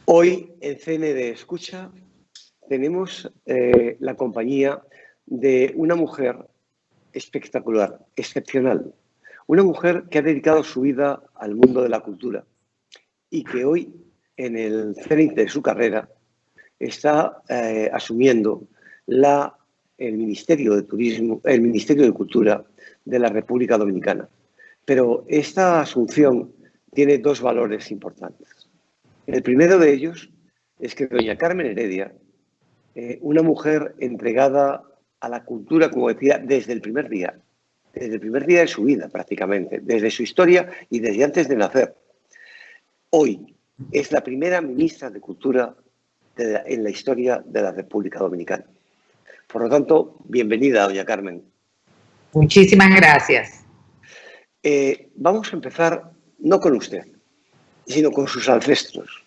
Hoy en CND Escucha tenemos la compañía de una mujer espectacular, excepcional. Una mujer que ha dedicado su vida al mundo de la cultura y que hoy, en el cenit de su carrera, está asumiendo el Ministerio de Turismo, el Ministerio de Cultura de la República Dominicana. Pero esta asunción tiene dos valores importantes. El primero de ellos es que doña Carmen Heredia, una mujer entregada a la cultura, como decía, desde el primer día de su vida prácticamente, desde su historia y desde antes de nacer. Hoy es la primera ministra de Cultura en la historia de la República Dominicana. Por lo tanto, bienvenida, doña Carmen. Muchísimas gracias. Vamos a empezar no con usted, sino con sus ancestros,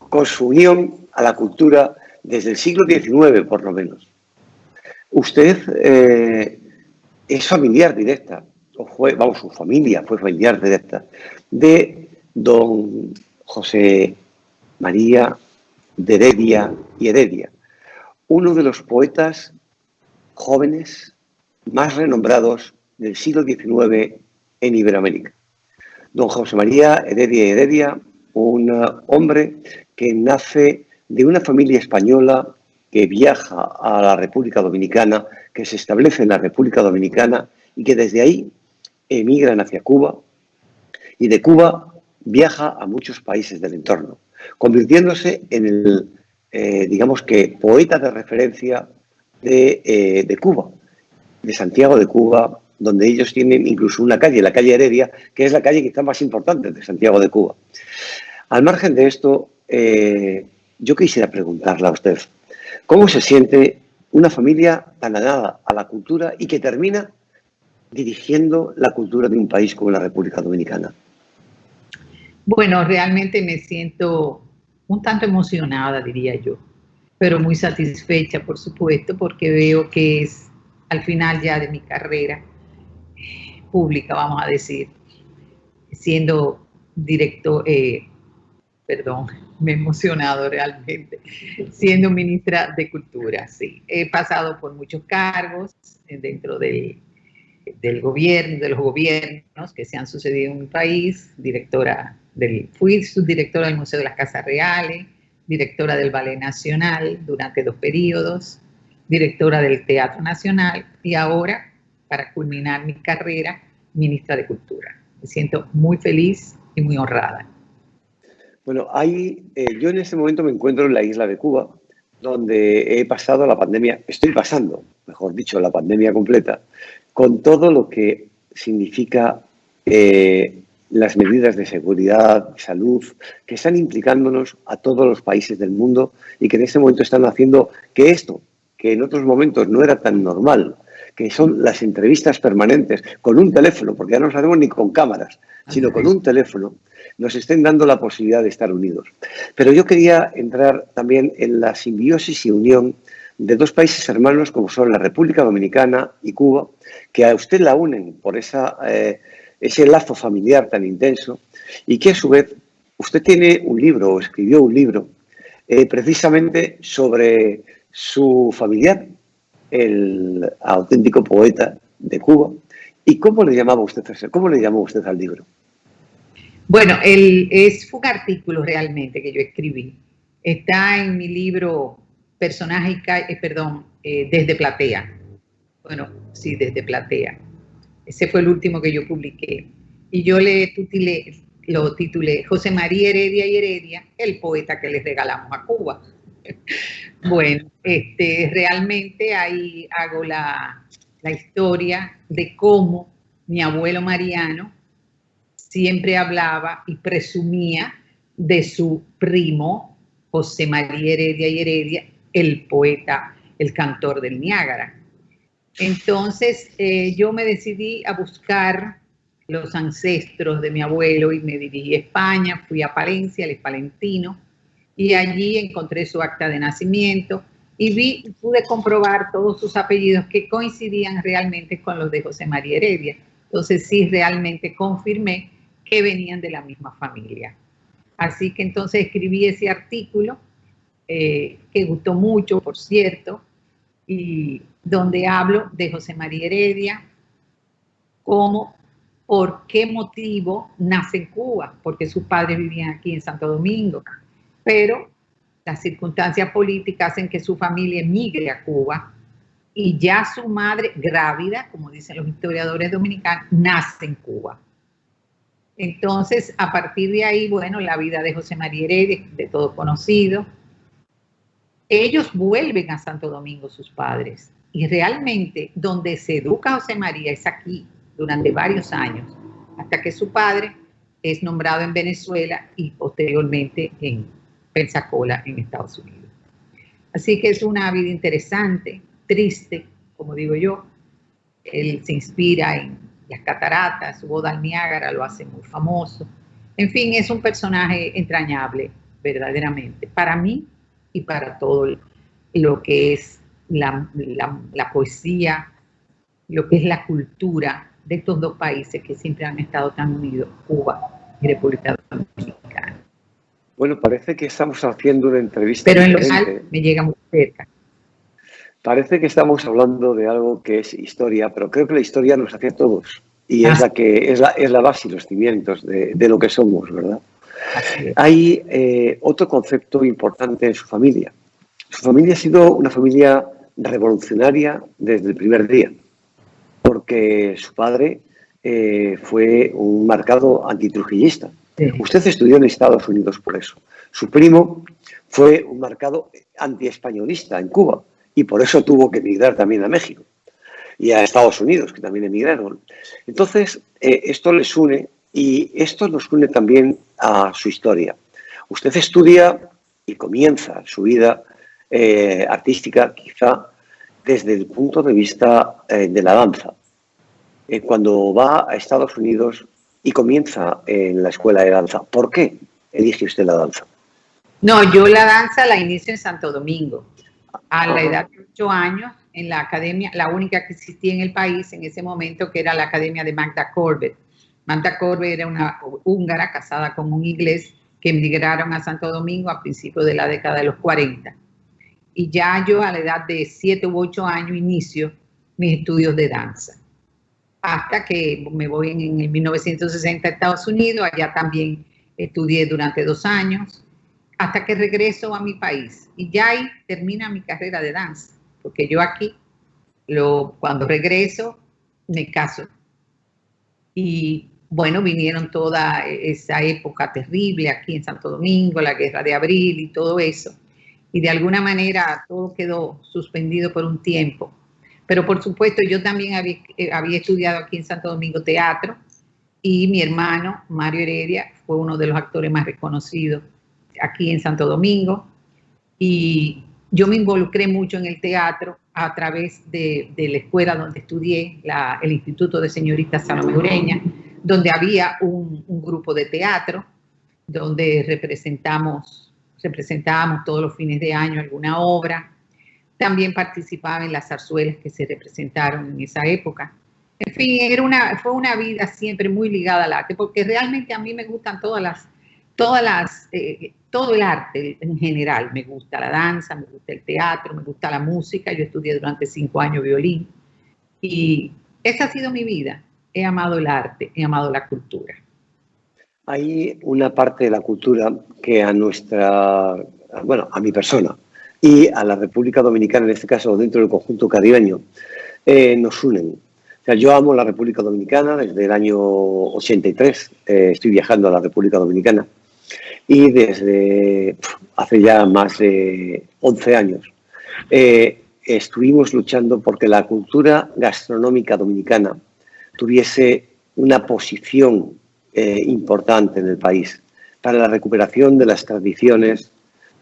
con su unión a la cultura desde el siglo XIX, por lo menos. Usted es familiar directa, su familia fue familiar directa, de don José María de Heredia y Heredia, uno de los poetas jóvenes más renombrados del siglo XIX en Iberoamérica. Don José María Heredia y Heredia, un hombre que nace de una familia española que viaja a la República Dominicana, que se establece en la República Dominicana y que desde ahí emigran hacia Cuba, y de Cuba viaja a muchos países del entorno, convirtiéndose en el, digamos que, poeta de referencia de Cuba, de Santiago de Cuba, donde ellos tienen incluso una calle, la calle Heredia, que es la calle quizá más importante de Santiago de Cuba. Al margen de esto, yo quisiera preguntarle a usted, ¿cómo se siente una familia tan dada a la cultura y que termina dirigiendo la cultura de un país como la República Dominicana? Bueno, realmente me siento un tanto emocionada, diría yo, pero muy satisfecha, por supuesto, porque veo que es al final ya de mi carrera pública, vamos a decir, siendo director, me he emocionado realmente, siendo ministra de Cultura, sí. He pasado por muchos cargos dentro del gobierno, de los gobiernos que se han sucedido en mi país, fui subdirectora del Museo de las Casas Reales, directora del Ballet Nacional durante 2 periodos, directora del Teatro Nacional y ahora, para culminar mi carrera, ministra de Cultura. Me siento muy feliz y muy honrada. Bueno, yo en este momento me encuentro en la isla de Cuba, donde he pasado la pandemia, estoy pasando, mejor dicho, la pandemia completa, con todo lo que significa las medidas de seguridad, de salud, que están implicándonos a todos los países del mundo y que en este momento están haciendo que esto, que en otros momentos no era tan normal, que son las entrevistas permanentes con un teléfono, porque ya no nos hacemos ni con cámaras, sino con un teléfono, nos estén dando la posibilidad de estar unidos. Pero yo quería entrar también en la simbiosis y unión de dos países hermanos como son la República Dominicana y Cuba, que a usted la unen por ese lazo familiar tan intenso y que a su vez usted tiene un libro o escribió un libro precisamente sobre su familiar, el auténtico poeta de Cuba. ¿Y cómo le llamaba usted cómo le llamó usted al libro? Bueno, fue un artículo realmente que yo escribí. Está en mi libro Desde Platea. Bueno, sí, Desde Platea. Ese fue el último que yo publiqué. Y yo lo titulé José María Heredia y Heredia, el poeta que les regalamos a Cuba. Bueno, realmente ahí hago la historia de cómo mi abuelo Mariano siempre hablaba y presumía de su primo José María Heredia y Heredia, el poeta, el cantor del Niágara. Entonces yo me decidí a buscar los ancestros de mi abuelo y me dirigí a España, fui a Palencia, él es palentino, y allí encontré su acta de nacimiento y pude comprobar todos sus apellidos que coincidían realmente con los de José María Heredia. Entonces sí, realmente confirmé que venían de la misma familia. Así que entonces escribí ese artículo, que gustó mucho, por cierto, y donde hablo de José María Heredia, como por qué motivo nace en Cuba, porque sus padres vivían aquí en Santo Domingo, pero las circunstancias políticas hacen que su familia emigre a Cuba y ya su madre, grávida, como dicen los historiadores dominicanos, nace en Cuba. Entonces, a partir de ahí, bueno, la vida de José María Heredia, de todo conocido. Ellos vuelven a Santo Domingo, sus padres, y realmente donde se educa José María es aquí, durante varios años, hasta que su padre es nombrado en Venezuela y posteriormente en Pensacola, en Estados Unidos. Así que es una vida interesante, triste, como digo yo. Él se inspira en las cataratas, su boda al Niágara lo hace muy famoso. En fin, es un personaje entrañable, verdaderamente, para mí y para todo lo que es la poesía, lo que es la cultura de estos dos países que siempre han estado tan unidos, Cuba y República Dominicana. Bueno, parece que estamos haciendo una entrevista pero en diferente. lo cual me llega muy cerca. Parece que estamos hablando de algo que es historia, pero creo que la historia nos hace a todos y es la que es la base y los cimientos de lo que somos, ¿verdad? Hay otro concepto importante en su familia. Su familia ha sido una familia revolucionaria desde el primer día, porque su padre fue un marcado antitrujillista. Sí. Usted estudió en Estados Unidos por eso. Su primo fue un marcado antiespañolista en Cuba y por eso tuvo que emigrar también a México y a Estados Unidos, que también emigraron. Entonces, esto les une y esto nos une también a su historia. Usted estudia y comienza su vida artística quizá desde el punto de vista de la danza. Cuando va a Estados Unidos y comienza en la escuela de danza, ¿por qué elige usted la danza? No, yo la danza la inicio en Santo Domingo, a la edad de 8 años, en la academia, la única que existía en el país en ese momento, que era la academia de Magda Corbett. Magda Corbett era una húngara casada con un inglés que emigraron a Santo Domingo a principios de la década de los 40. Y ya yo a la edad de 7 u 8 años inicio mis estudios de danza. Hasta que me voy en 1960 a Estados Unidos, allá también estudié durante 2 años, hasta que regreso a mi país. Y ya ahí termina mi carrera de danza, porque yo aquí, cuando regreso, me caso. Y bueno, vinieron toda esa época terrible aquí en Santo Domingo, la Guerra de Abril y todo eso. Y de alguna manera todo quedó suspendido por un tiempo. Pero por supuesto yo también había estudiado aquí en Santo Domingo teatro y mi hermano Mario Heredia fue uno de los actores más reconocidos aquí en Santo Domingo y yo me involucré mucho en el teatro a través de la escuela donde estudié, el Instituto de Señoritas Salomé Ureña, donde había un grupo de teatro donde representábamos todos los fines de año alguna obra. También participaba en las zarzuelas que se representaron en esa época. En fin, fue una vida siempre muy ligada al arte, porque realmente a mí me gustan todo el arte en general. Me gusta la danza, me gusta el teatro, me gusta la música. Yo estudié durante 5 años violín. Y esa ha sido mi vida. He amado el arte, he amado la cultura. Hay una parte de la cultura que a mi persona y a la República Dominicana, en este caso dentro del conjunto caribeño, nos unen. O sea, yo amo la República Dominicana desde el año 83, estoy viajando a la República Dominicana y desde hace ya más de 11 años estuvimos luchando porque la cultura gastronómica dominicana tuviese una posición importante en el país para la recuperación de las tradiciones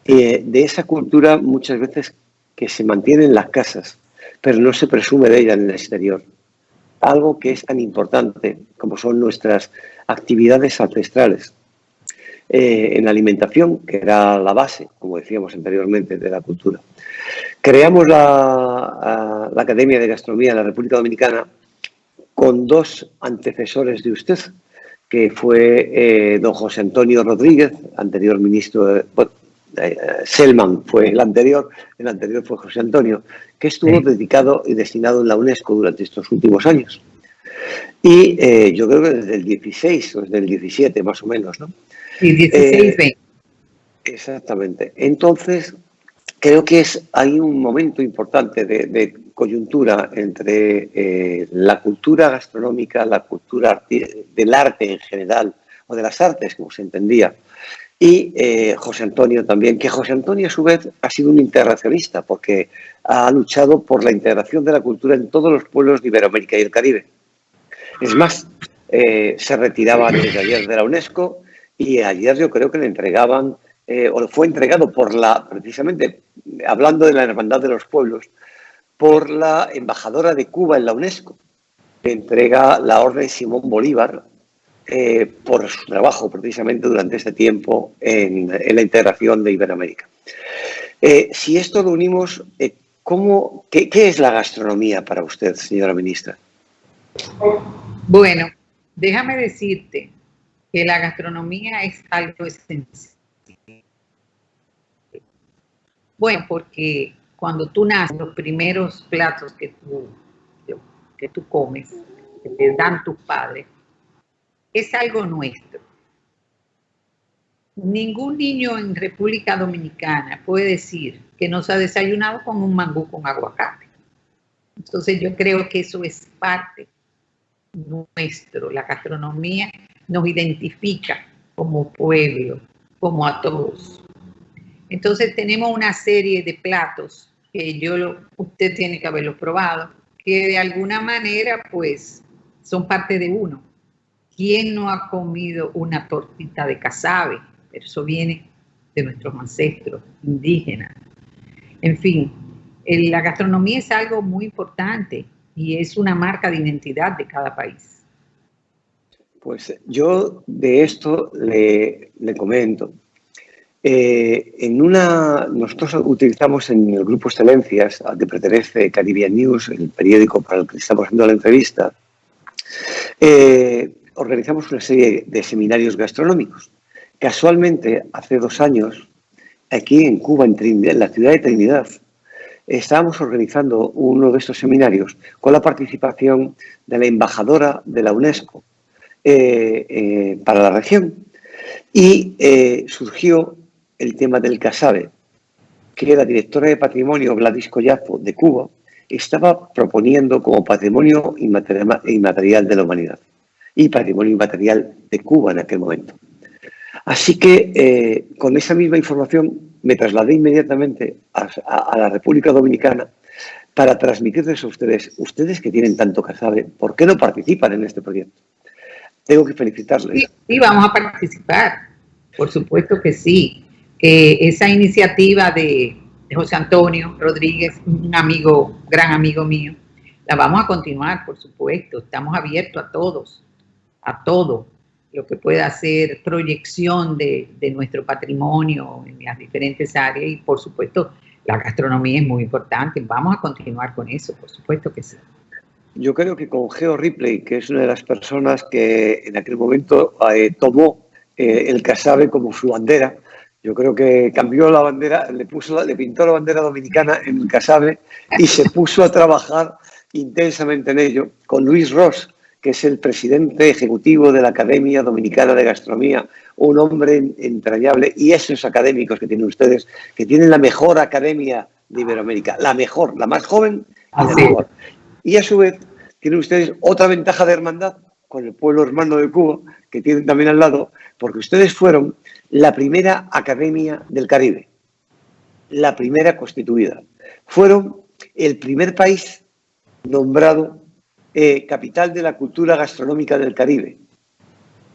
de esa cultura muchas veces que se mantiene en las casas, pero no se presume de ella en el exterior. Algo que es tan importante como son nuestras actividades ancestrales. En la alimentación, que era la base, como decíamos anteriormente, de la cultura. Creamos la Academia de Gastronomía de la República Dominicana con 2 antecesores de usted, que fue don José Antonio Rodríguez, anterior ministro, Selman fue el anterior fue José Antonio, que estuvo dedicado y destinado en la UNESCO durante estos últimos años. Y yo creo que desde el 16 o desde el 17 más o menos, ¿no? Sí, 16, 20. Exactamente. Entonces, creo que hay un momento importante de coyuntura entre la cultura gastronómica, la cultura del arte en general, o de las artes, como se entendía, y José Antonio también, que José Antonio a su vez ha sido un integracionista, porque ha luchado por la integración de la cultura en todos los pueblos de Iberoamérica y el Caribe. Es más, se retiraba antes de ayer de la UNESCO y ayer yo creo que le entregaban, o fue entregado precisamente, hablando de la Hermandad de los Pueblos, por la embajadora de Cuba en la UNESCO. Le entrega la Orden Simón Bolívar por su trabajo precisamente durante este tiempo en la integración de Iberoamérica. Si esto lo unimos, ¿qué es la gastronomía para usted, señora ministra? Bueno, déjame decirte que la gastronomía es algo esencial. Bueno, porque cuando tú naces, los primeros platos que tú comes, que te dan tus padres, es algo nuestro. Ningún niño en República Dominicana puede decir que no se ha desayunado con un mangú con aguacate. Entonces yo creo que eso es parte nuestro. La gastronomía nos identifica como pueblo, como a todos. Entonces tenemos una serie de platos que usted tiene que haberlos probado, que de alguna manera pues son parte de uno. ¿Quién no ha comido una tortita de casabe? Pero eso viene de nuestros ancestros indígenas. En fin, la gastronomía es algo muy importante y es una marca de identidad de cada país. Pues yo de esto le comento. Nosotros utilizamos en el Grupo Excelencias, al que pertenece Caribbean News, el periódico para el que estamos haciendo la entrevista, organizamos una serie de seminarios gastronómicos. Casualmente, hace 2 años, aquí en Cuba, en la ciudad de Trinidad, estábamos organizando uno de estos seminarios con la participación de la embajadora de la UNESCO para la región. Y surgió el tema del casabe, que la directora de Patrimonio, Gladys Collazo, de Cuba, estaba proponiendo como patrimonio inmaterial de la humanidad y patrimonio inmaterial de Cuba en aquel momento. Así que con esa misma información me trasladé inmediatamente a la República Dominicana para transmitirles a ustedes que tienen tanto casabe, ¿por qué no participan en este proyecto? Tengo que felicitarles. Sí, vamos a participar, por supuesto que sí. Esa iniciativa de José Antonio Rodríguez, un gran amigo mío, la vamos a continuar, por supuesto. Estamos abiertos a todo lo que pueda ser proyección de nuestro patrimonio en las diferentes áreas y, por supuesto, la gastronomía es muy importante. Vamos a continuar con eso, por supuesto que sí. Yo creo que con Geo Ripley, que es una de las personas que en aquel momento tomó el casabe como su bandera, yo creo que cambió la bandera, le pintó la bandera dominicana en el casabe y se puso a trabajar intensamente en ello con Luis Ross, que es el presidente ejecutivo de la Academia Dominicana de Gastronomía, un hombre entrañable, y esos académicos que tienen ustedes, que tienen la mejor academia de Iberoamérica, la mejor, la más joven y la mejor. Y a su vez tienen ustedes otra ventaja de hermandad con el pueblo hermano de Cuba, que tienen también al lado, porque ustedes fueron la primera academia del Caribe, la primera constituida. Fueron el primer país nombrado capital de la cultura gastronómica del Caribe.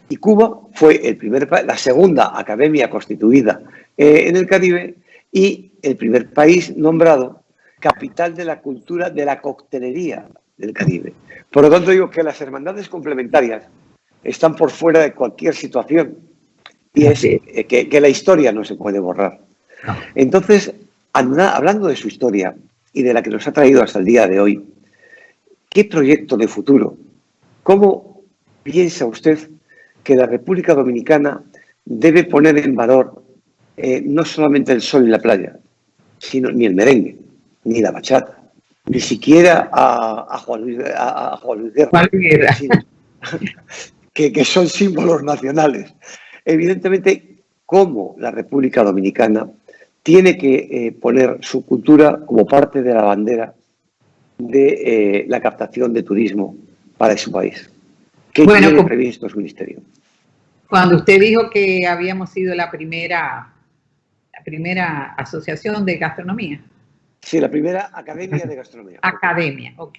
Y Cuba fue la segunda academia constituida en el Caribe y el primer país nombrado capital de la cultura de la coctelería del Caribe. Por lo tanto, digo que las hermandades complementarias están por fuera de cualquier situación y es que la historia no se puede borrar. Entonces, hablando de su historia y de la que nos ha traído hasta el día de hoy, ¿qué proyecto de futuro? ¿Cómo piensa usted que la República Dominicana debe poner en valor no solamente el sol y la playa, sino ni el merengue, ni la bachata, ni siquiera a Juan Luis Guerra, ¿Cuál era? sino, que son símbolos nacionales. Evidentemente, cómo la República Dominicana tiene que poner su cultura como parte de la bandera de la captación de turismo para su país. ¿Qué tiene previsto su ministerio? Cuando usted dijo que habíamos sido la primera asociación de gastronomía. Sí, la primera academia de gastronomía. Academia, ok.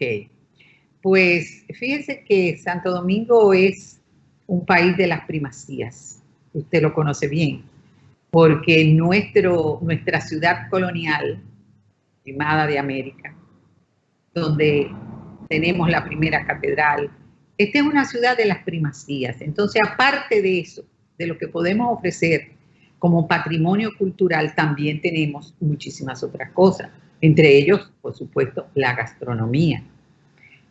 Pues fíjese que Santo Domingo es un país de las primacías. Usted lo conoce bien, porque nuestra ciudad colonial, primada de América, donde tenemos la primera catedral, esta es una ciudad de las primacías. Entonces, aparte de eso, de lo que podemos ofrecer como patrimonio cultural, también tenemos muchísimas otras cosas. Entre ellos, por supuesto, la gastronomía.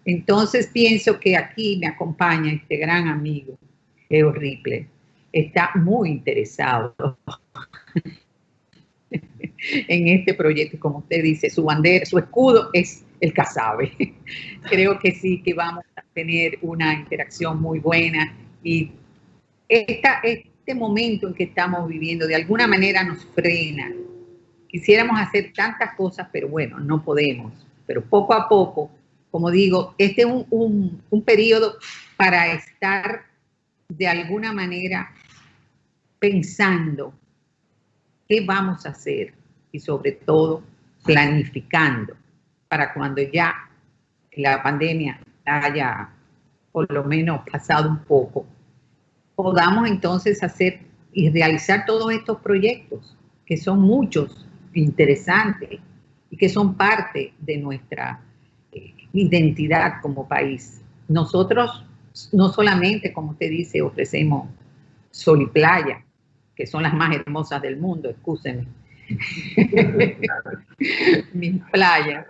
Entonces, pienso que aquí me acompaña este gran amigo, Leo Ripley. Está muy interesado en este proyecto. Como usted dice, su bandera, su escudo es el casabe. Creo que sí, que vamos a tener una interacción muy buena y este momento en que estamos viviendo de alguna manera nos frena. Quisiéramos hacer tantas cosas, pero bueno, no podemos. Pero poco a poco, como digo, este es un periodo para estar de alguna manera pensando qué vamos a hacer y sobre todo planificando para cuando ya la pandemia haya por lo menos pasado un poco, podamos entonces hacer y realizar todos estos proyectos, que son muchos, interesantes, y que son parte de nuestra identidad como país. Nosotros no solamente, como usted dice, ofrecemos sol y playa, que son las más hermosas del mundo, excúsenme, mis playas.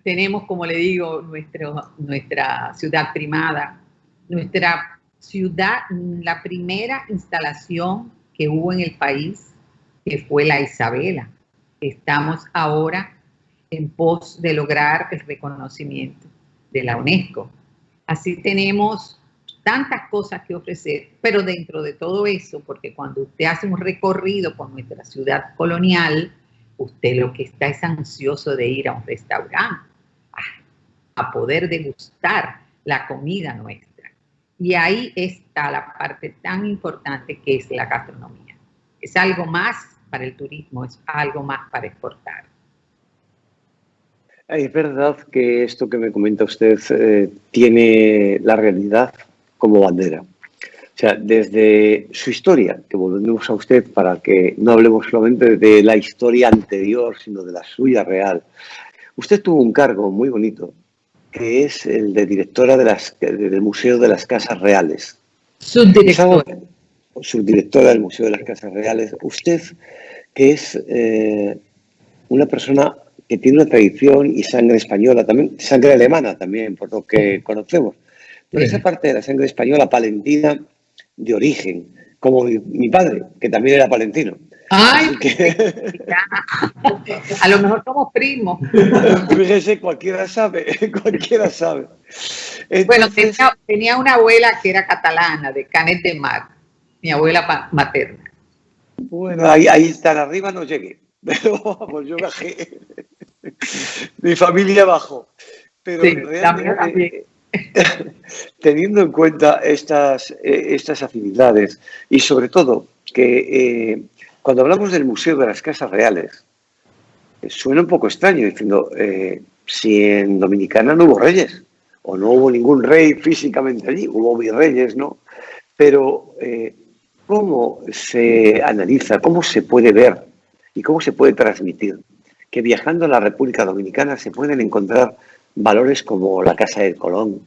Tenemos, como le digo, nuestra ciudad primada, nuestra ciudad, la primera instalación que hubo en el país, que fue la Isabela. Estamos ahora en pos de lograr el reconocimiento de la UNESCO. Así tenemos tantas cosas que ofrecer, pero dentro de todo eso, porque cuando usted hace un recorrido por nuestra ciudad colonial, usted lo que está es ansioso de ir a un restaurante, a poder degustar la comida nuestra. Y ahí está la parte tan importante que es la gastronomía. Es algo más para el turismo, es algo más para exportar. Es verdad que esto que me comenta usted tiene la realidad como bandera. O sea, desde su historia, que volvemos a usted para que no hablemos solamente de la historia anterior, sino de la suya real. Usted tuvo un cargo muy bonito, que es el de directora del Museo de las Casas Reales. Subdirectora. Subdirectora del Museo de las Casas Reales. Usted, que es una persona que tiene una tradición y sangre española, también sangre alemana también, por lo que conocemos. Pero esa parte de la sangre española palentina de origen, como mi padre, que también era palentino. ¡Ay! A lo mejor somos primos. Fíjese, cualquiera sabe, cualquiera sabe. Entonces, bueno, tenía una abuela que era catalana, de Canet de Mar, mi abuela materna. Bueno, ahí tan arriba no llegué, pero vamos, yo bajé. Mi familia bajó. Pero sí, realmente, teniendo en cuenta estas afinidades y sobre todo que cuando hablamos del Museo de las Casas Reales, suena un poco extraño diciendo si en Dominicana no hubo reyes o no hubo ningún rey físicamente allí, hubo virreyes, ¿no? Pero ¿cómo se analiza, cómo se puede ver y cómo se puede transmitir que viajando a la República Dominicana se pueden encontrar valores como la Casa de Colón,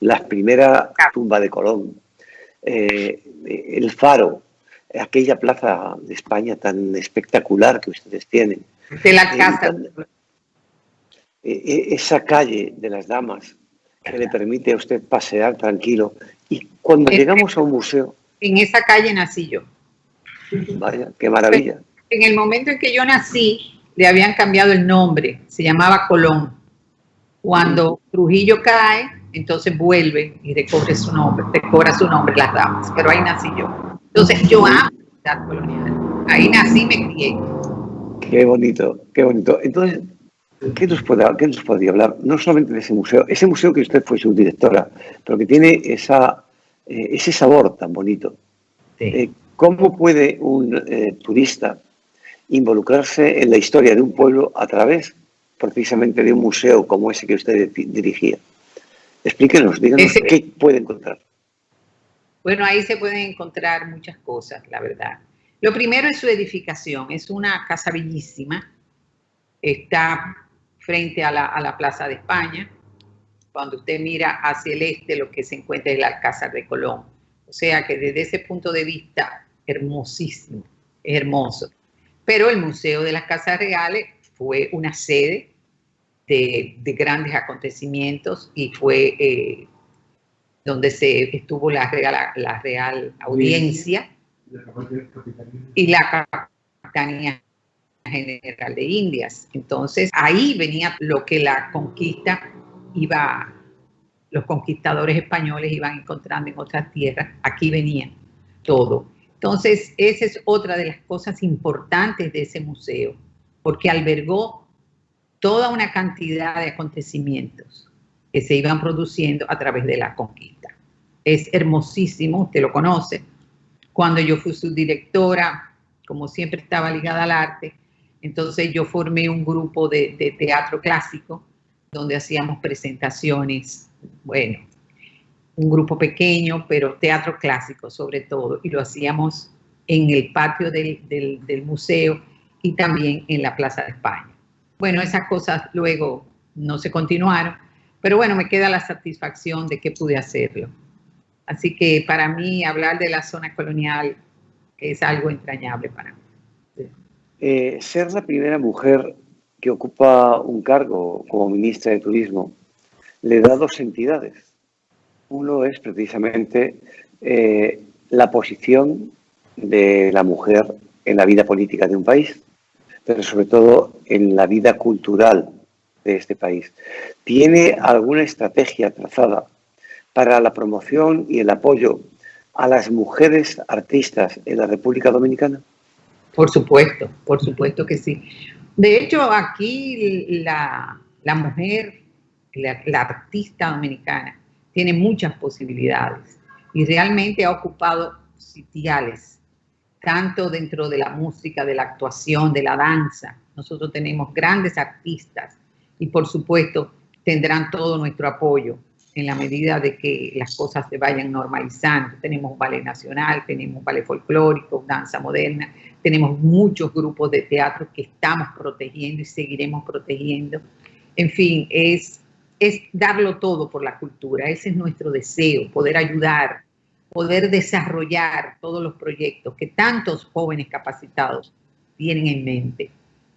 la primera tumba de Colón, el Faro, aquella plaza de España tan espectacular que ustedes tienen? De la casa. Esa calle de las Damas que le permite a usted pasear tranquilo. Y cuando llegamos a un museo, En esa calle nací yo. Vaya, qué maravilla. En el momento en que yo nací, le habían cambiado el nombre, se llamaba Colón. Cuando Trujillo cae, entonces vuelve y recobra su nombre Las Damas, pero ahí nací yo. Entonces yo amo la ciudad colonial, ahí nací y me crié. Qué bonito, qué bonito. Entonces, ¿qué nos podría hablar? No solamente de ese museo que usted fue su directora, pero que tiene ese sabor tan bonito. Sí. ¿Cómo puede un turista involucrarse en la historia de un pueblo a través precisamente de un museo como ese que usted dirigía? Explíquenos, díganos qué puede encontrar. Bueno, ahí se pueden encontrar muchas cosas, la verdad. Lo primero es su edificación. Es una casa bellísima. Está frente a la Plaza de España. Cuando usted mira hacia el este, lo que se encuentra es la Alcázar de Colón. O sea que desde ese punto de vista, hermosísimo, es hermoso. Pero el Museo de las Casas Reales fue una sede de grandes acontecimientos y fue donde estuvo la Real Audiencia y la Capitanía General de Indias. Entonces, ahí venía lo que la conquista los conquistadores españoles iban encontrando en otras tierras, aquí venía todo. Entonces, esa es otra de las cosas importantes de ese museo, porque albergó toda una cantidad de acontecimientos que se iban produciendo a través de la conquista. Es hermosísimo, usted lo conoce. Cuando yo fui su directora, como siempre estaba ligada al arte, entonces yo formé un grupo de teatro clásico donde hacíamos presentaciones, bueno, un grupo pequeño, pero teatro clásico sobre todo, y lo hacíamos en el patio del museo y también en la Plaza de España. Bueno, esas cosas luego no se continuaron, pero bueno, me queda la satisfacción de que pude hacerlo. Así que para mí hablar de la zona colonial es algo entrañable para mí. Ser la primera mujer que ocupa un cargo como ministra de Turismo le da dos entidades. Uno es precisamente la posición de la mujer en la vida política de un país, pero sobre todo en la vida cultural de este país. ¿Tiene alguna estrategia trazada para la promoción y el apoyo a las mujeres artistas en la República Dominicana? Por supuesto que sí. De hecho, aquí la mujer, la artista dominicana, tiene muchas posibilidades y realmente ha ocupado sitiales, tanto dentro de la música, de la actuación, de la danza. Nosotros tenemos grandes artistas y por supuesto tendrán todo nuestro apoyo en la medida de que las cosas se vayan normalizando. Tenemos ballet nacional, tenemos ballet folclórico, danza moderna, tenemos muchos grupos de teatro que estamos protegiendo y seguiremos protegiendo. En fin, es darlo todo por la cultura. Ese es nuestro deseo, poder ayudar, poder desarrollar todos los proyectos que tantos jóvenes capacitados tienen en mente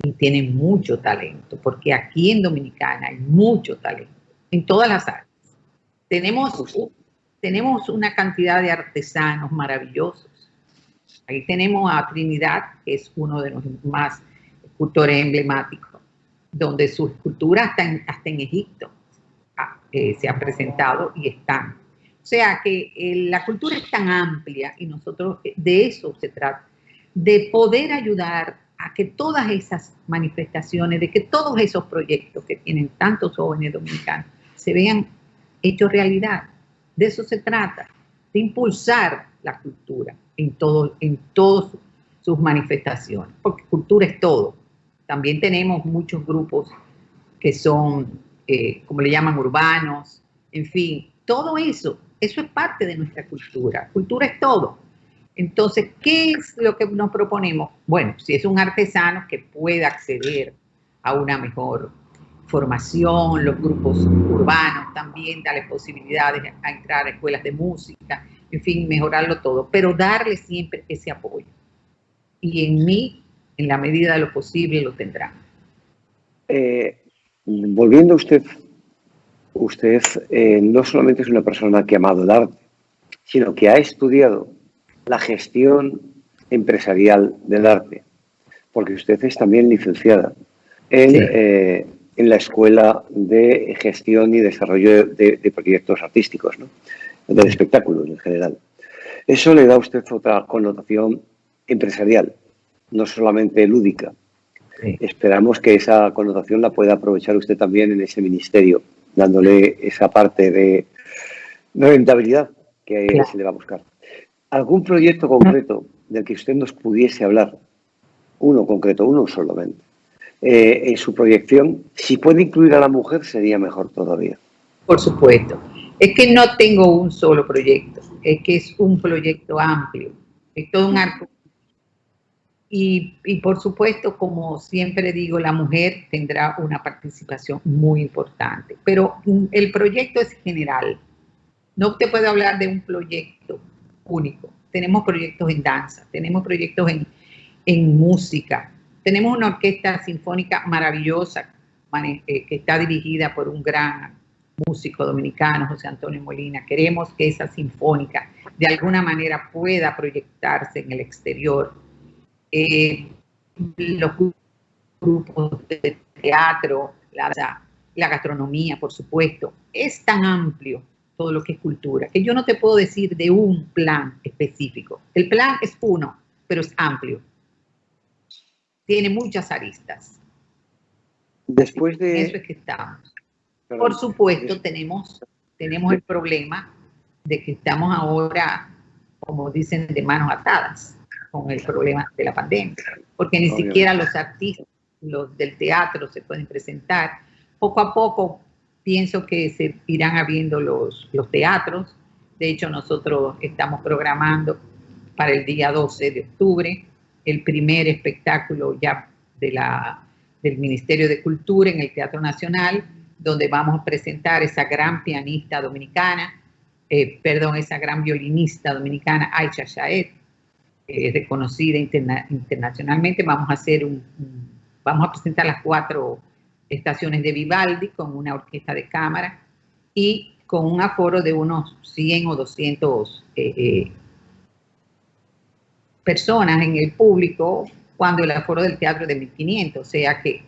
y tienen mucho talento, porque aquí en Dominicana hay mucho talento, en todas las áreas. Tenemos una cantidad de artesanos maravillosos. Ahí tenemos a Trinidad, que es uno de los más escultores emblemáticos, donde su escultura hasta en Egipto se ha presentado y están. O sea que la cultura es tan amplia y nosotros de eso se trata, de poder ayudar a que todas esas manifestaciones, de que todos esos proyectos que tienen tantos jóvenes dominicanos se vean hechos realidad. De eso se trata, de impulsar la cultura en todas sus manifestaciones, porque cultura es todo. También tenemos muchos grupos que son, como le llaman, urbanos, en fin, todo eso es parte de nuestra cultura. Cultura es todo. Entonces, ¿qué es lo que nos proponemos? Bueno, si es un artesano que pueda acceder a una mejor formación, los grupos urbanos también, darles posibilidades a entrar a escuelas de música, en fin, mejorarlo todo, pero darle siempre ese apoyo. Y en mí, en la medida de lo posible, lo tendrá. Volviendo a usted no solamente es una persona que ha amado el arte, sino que ha estudiado la gestión empresarial del arte, porque usted es también licenciada en la Escuela de Gestión y Desarrollo de Proyectos Artísticos, ¿no? Del espectáculo en general. Eso le da a usted otra connotación empresarial, no solamente lúdica. Sí. Esperamos que esa connotación la pueda aprovechar usted también en ese ministerio, dándole esa parte de rentabilidad que se le va a buscar. ¿Algún proyecto concreto del que usted nos pudiese hablar? Uno concreto, uno solamente. En su proyección, si puede incluir a la mujer, sería mejor todavía. Por supuesto. Es que no tengo un solo proyecto, es que es un proyecto amplio, es todo un arco. Y por supuesto, como siempre digo, la mujer tendrá una participación muy importante, pero el proyecto es general. No te puedo hablar de un proyecto único. Tenemos proyectos en danza, tenemos proyectos en música, tenemos una orquesta sinfónica maravillosa que está dirigida por un gran músico dominicano, José Antonio Molina. Queremos que esa sinfónica de alguna manera pueda proyectarse en el exterior. Los grupos de teatro, la gastronomía, por supuesto. Es tan amplio todo lo que es cultura, que yo no te puedo decir de un plan específico. El plan es uno, pero es amplio. Tiene muchas aristas. Después de... Eso es que estamos. Por supuesto, tenemos el problema de que estamos ahora, como dicen, de manos atadas con el problema de la pandemia, porque ni siquiera los artistas, los del teatro se pueden presentar. Poco a poco pienso que se irán abriendo los teatros. De hecho, nosotros estamos programando para el día 12 de octubre el primer espectáculo ya del Ministerio de Cultura en el Teatro Nacional, donde vamos a presentar esa gran pianista dominicana, esa gran violinista dominicana, Aisha Shaed, reconocida internacionalmente. Vamos a presentar las 4 estaciones de Vivaldi con una orquesta de cámara y con un aforo de unos 100 o 200 personas en el público, cuando el aforo del teatro es de 1500, o sea que...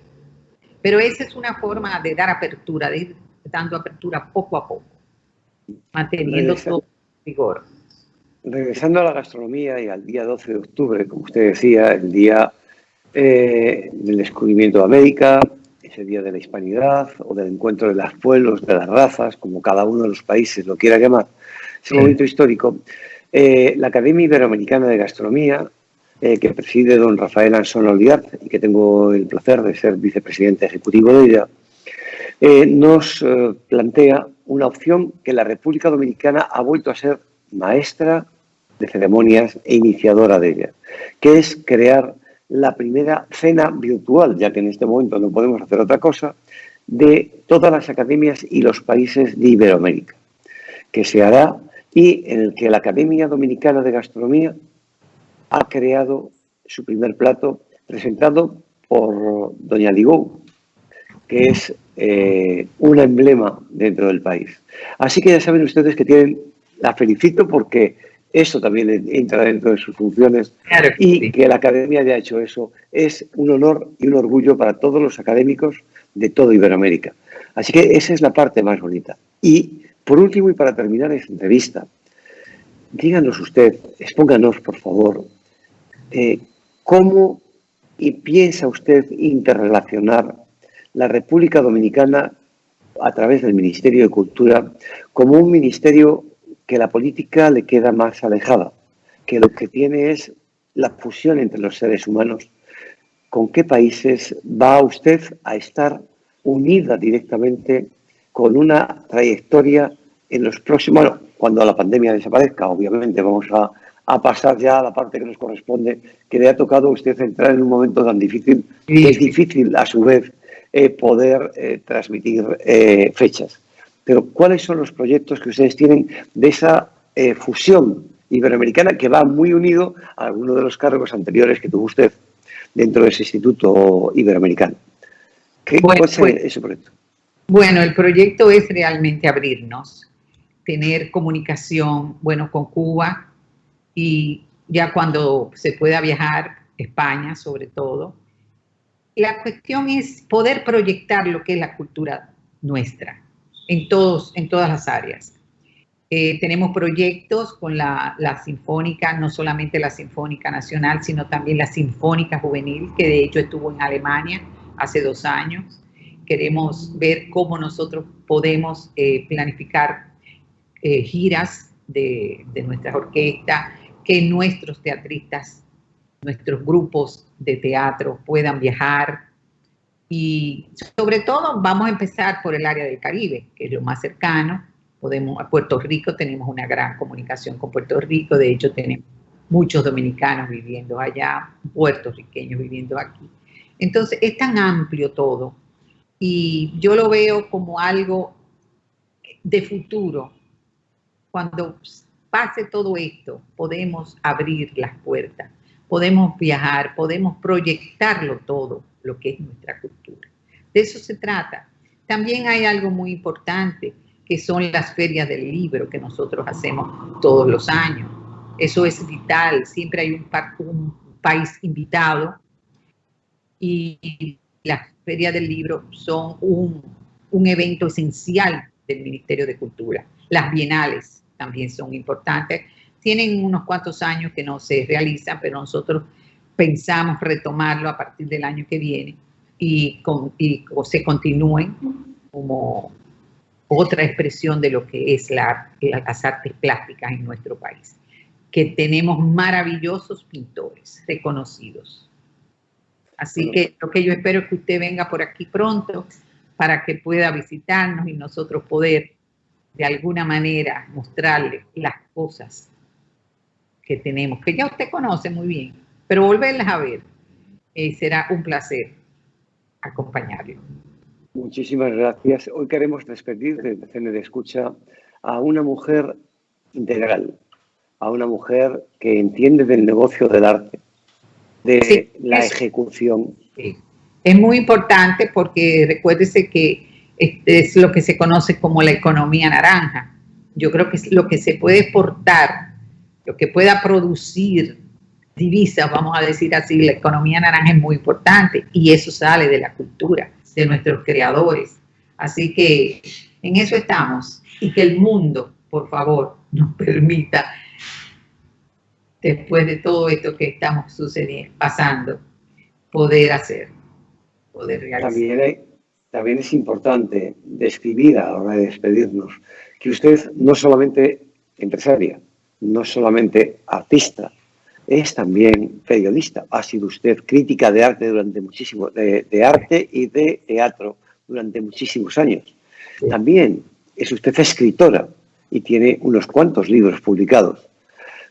Pero esa es una forma de dar apertura, de ir dando apertura poco a poco, manteniendo todo vigor. Regresando a la gastronomía y al día 12 de octubre, como usted decía, el día del descubrimiento de América, ese día de la hispanidad o del encuentro de los pueblos, de las razas, como cada uno de los países lo quiera llamar, ese momento histórico, la Academia Iberoamericana de Gastronomía, que preside don Rafael Ansón Olliart y que tengo el placer de ser vicepresidente ejecutivo de ella, nos plantea una opción que la República Dominicana ha vuelto a ser maestra de ceremonias e iniciadora de ella, que es crear la primera cena virtual, ya que en este momento no podemos hacer otra cosa, de todas las academias y los países de Iberoamérica, que se hará y en el que la Academia Dominicana de Gastronomía ha creado su primer plato presentado por doña Ligou, que es un emblema dentro del país. Así que ya saben ustedes que la felicito porque eso también entra dentro de sus funciones, claro, y sí, que la Academia haya hecho eso es un honor y un orgullo para todos los académicos de toda Iberoamérica. Así que esa es la parte más bonita. Y por último, y para terminar esta entrevista, díganos usted, expónganos por favor, cómo piensa usted interrelacionar la República Dominicana a través del Ministerio de Cultura como un ministerio que la política le queda más alejada, que lo que tiene es la fusión entre los seres humanos. ¿Con qué países va usted a estar unida directamente con una trayectoria en los próximos... Bueno, cuando la pandemia desaparezca, obviamente vamos a pasar ya a la parte que nos corresponde, que le ha tocado a usted entrar en un momento tan difícil, que es difícil a su vez poder transmitir fechas. Pero ¿cuáles son los proyectos que ustedes tienen de esa fusión iberoamericana que va muy unido a alguno de los cargos anteriores que tuvo usted dentro de ese Instituto Iberoamericano? ¿Cuál es ese proyecto? Bueno, el proyecto es realmente abrirnos, tener comunicación, bueno, con Cuba y ya cuando se pueda viajar, España sobre todo. La cuestión es poder proyectar lo que es la cultura nuestra en todas las áreas. Tenemos proyectos con la Sinfónica, no solamente la Sinfónica Nacional, sino también la Sinfónica Juvenil, que de hecho estuvo en Alemania hace 2 años. Queremos ver cómo nosotros podemos planificar giras de nuestras orquestas, que nuestros teatristas, nuestros grupos de teatro puedan viajar. Y sobre todo vamos a empezar por el área del Caribe, que es lo más cercano. A Puerto Rico tenemos una gran comunicación con Puerto Rico, de hecho tenemos muchos dominicanos viviendo allá, puertorriqueños viviendo aquí. Entonces es tan amplio todo y yo lo veo como algo de futuro. Cuando pase todo esto, podemos abrir las puertas, podemos viajar, podemos proyectarlo todo, lo que es nuestra cultura. De eso se trata. También hay algo muy importante, que son las ferias del libro que nosotros hacemos todos los años. Eso es vital, siempre hay un país invitado y las ferias del libro son un evento esencial del Ministerio de Cultura. Las bienales también son importantes. Tienen unos cuantos años que no se realizan, pero nosotros pensamos retomarlo a partir del año que viene y se continúen como otra expresión de lo que es las artes plásticas en nuestro país, que tenemos maravillosos pintores reconocidos. Así que lo que yo espero es que usted venga por aquí pronto para que pueda visitarnos y nosotros poder de alguna manera mostrarle las cosas que tenemos, que ya usted conoce muy bien, pero volverlas a ver será un placer acompañarlo. Muchísimas gracias. Hoy queremos despedir desde CNE de Escucha a una mujer integral, a una mujer que entiende del negocio del arte, de la ejecución. Sí. Es muy importante porque recuérdese que es lo que se conoce como la economía naranja. Yo creo que es lo que se puede exportar, lo que pueda producir divisas, vamos a decir así, la economía naranja es muy importante y eso sale de la cultura, de nuestros creadores. Así que en eso estamos y que el mundo, por favor, nos permita, después de todo esto que estamos pasando, poder hacer, poder realizar. También es importante describir a la hora de despedirnos que usted no solamente empresaria, no solamente artista, es también periodista. Ha sido usted crítica de arte durante de arte y de teatro durante muchísimos años. Sí. También es usted escritora y tiene unos cuantos libros publicados.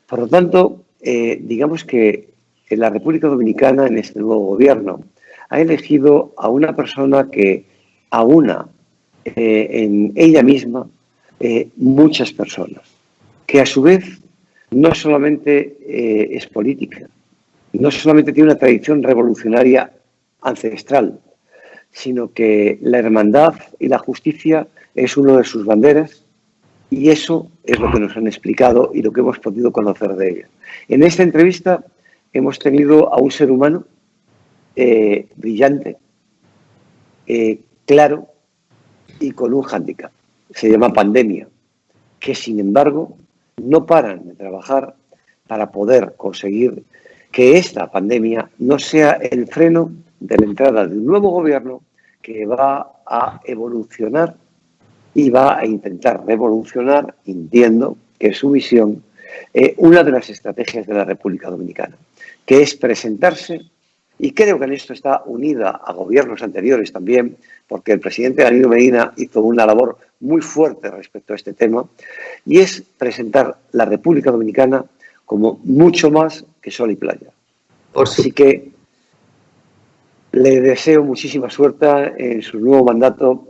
Por lo tanto, digamos que en la República Dominicana, en este nuevo gobierno, ha elegido a una persona que aúna en ella misma muchas personas, que a su vez no solamente es política, no solamente tiene una tradición revolucionaria ancestral, sino que la hermandad y la justicia es una de sus banderas y eso es lo que nos han explicado y lo que hemos podido conocer de ella. En esta entrevista hemos tenido a un ser humano brillante, claro y con un hándicap. Se llama pandemia, que sin embargo no paran de trabajar para poder conseguir que esta pandemia no sea el freno de la entrada de un nuevo gobierno que va a evolucionar y va a intentar revolucionar, entiendo que es su visión, una de las estrategias de la República Dominicana, que es presentarse, y creo que en esto está unida a gobiernos anteriores también, porque el presidente Danilo Medina hizo una labor muy fuerte respecto a este tema, y es presentar la República Dominicana como mucho más que sol y playa. Así que le deseo muchísima suerte en su nuevo mandato.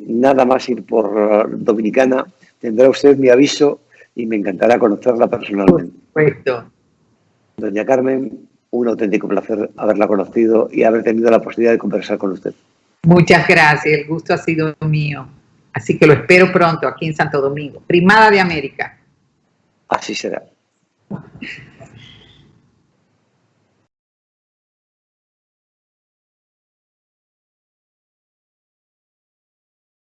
Nada más ir por Dominicana, tendrá usted mi aviso y me encantará conocerla personalmente. Perfecto. Doña Carmen, un auténtico placer haberla conocido y haber tenido la posibilidad de conversar con usted. Muchas gracias, el gusto ha sido mío. Así que lo espero pronto aquí en Santo Domingo, Primada de América. Así será.